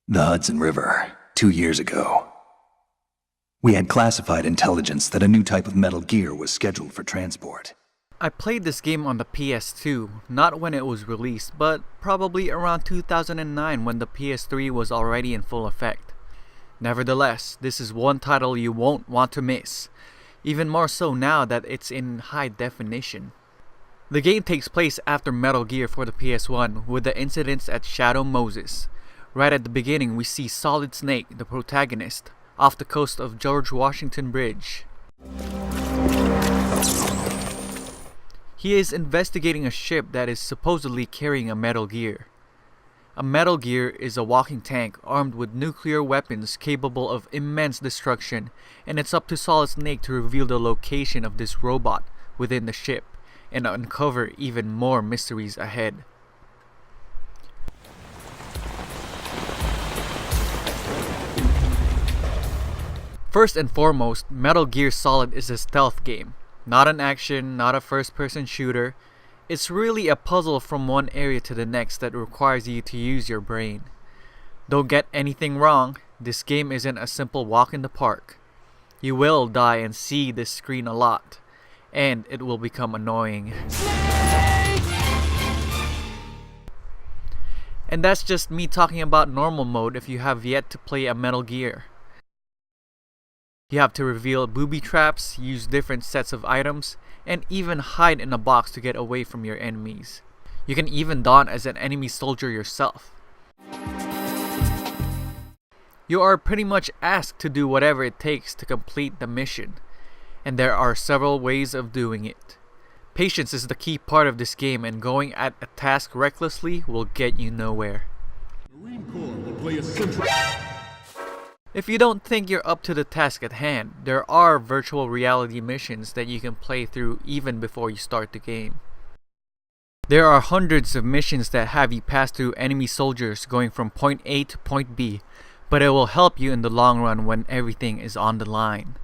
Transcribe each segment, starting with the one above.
The Hudson River, 2 years ago. We had classified intelligence that a new type of Metal Gear was scheduled for transport. I played this game on the PS2, not when it was released, but probably around 2009 when the PS3 was already in full effect. Nevertheless, this is one title you won't want to miss, even more so now that it's in high definition. The game takes place after Metal Gear for the PS1 with the incidents at Shadow Moses. Right at the beginning we see Solid Snake, the protagonist, off the coast of George Washington Bridge. He is investigating a ship that is supposedly carrying a Metal Gear. A Metal Gear is a walking tank armed with nuclear weapons capable of immense destruction, and it's up to Solid Snake to reveal the location of this robot within the ship and uncover even more mysteries ahead. First and foremost, Metal Gear Solid is a stealth game. Not an action, not a first-person shooter. It's really a puzzle from one area to the next that requires you to use your brain. Don't get anything wrong, this game isn't a simple walk in the park. You will die and see this screen a lot, and it will become annoying. And that's just me talking about normal mode if you have yet to play a Metal Gear. You have to reveal booby traps, use different sets of items, and even hide in a box to get away from your enemies. You can even don as an enemy soldier yourself. You are pretty much asked to do whatever it takes to complete the mission, and there are several ways of doing it. Patience is the key part of this game, and going at a task recklessly will get you nowhere. Marine Corps will play a central. If you don't think you're up to the task at hand, there are virtual reality missions that you can play through even before you start the game. There are hundreds of missions that have you pass through enemy soldiers going from point A to point B, but it will help you in the long run when everything is on the line.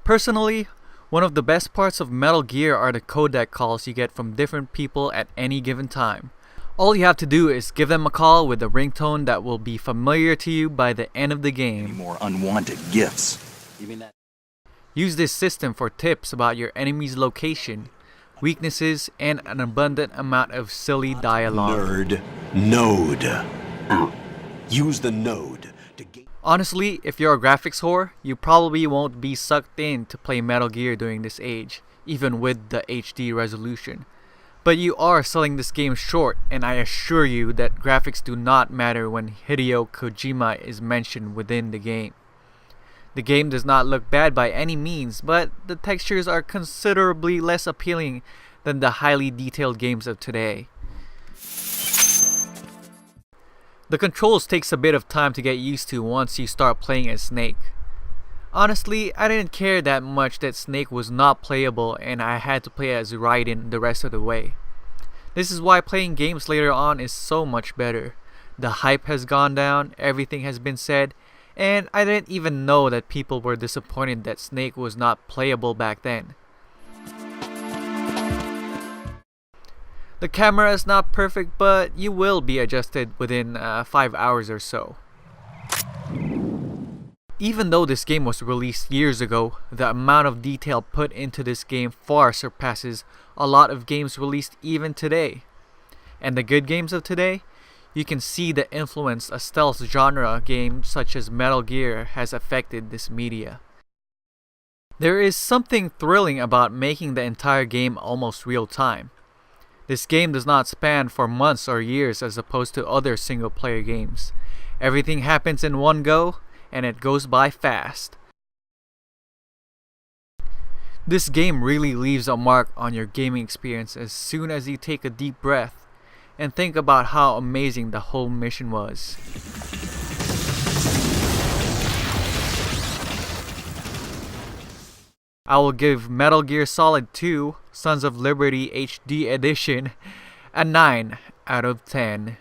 Personally, one of the best parts of Metal Gear are the codec calls you get from different people at any given time. All you have to do is give them a call with a ringtone that will be familiar to you by the end of the Any game. more unwanted gifts? You mean that? Use this system for tips about your enemy's location, weaknesses, and an abundant amount of silly dialogue. Nerd. Node. Use the node to gain. Honestly, if you're a graphics whore, you probably won't be sucked in to play Metal Gear during this age, even with the HD resolution. But you are selling this game short, and I assure you that graphics do not matter when Hideo Kojima is mentioned within the game. The game does not look bad by any means, but the textures are considerably less appealing than the highly detailed games of today. The controls takes a bit of time to get used to once you start playing as Snake. Honestly, I didn't care that much that Snake was not playable and I had to play as Raiden the rest of the way. This is why playing games later on is so much better. The hype has gone down, everything has been said, and I didn't even know that people were disappointed that Snake was not playable back then. The camera is not perfect, but you will be adjusted within 5 hours or so. Even though this game was released years ago, the amount of detail put into this game far surpasses a lot of games released even today. And the good games of today, you can see the influence a stealth genre game such as Metal Gear has affected this media. There is something thrilling about making the entire game almost real time. This game does not span for months or years as opposed to other single player games. Everything happens in one go, and it goes by fast. This game really leaves a mark on your gaming experience as soon as you take a deep breath and think about how amazing the whole mission was. I will give Metal Gear Solid 2 Sons of Liberty HD Edition a 9 out of 10.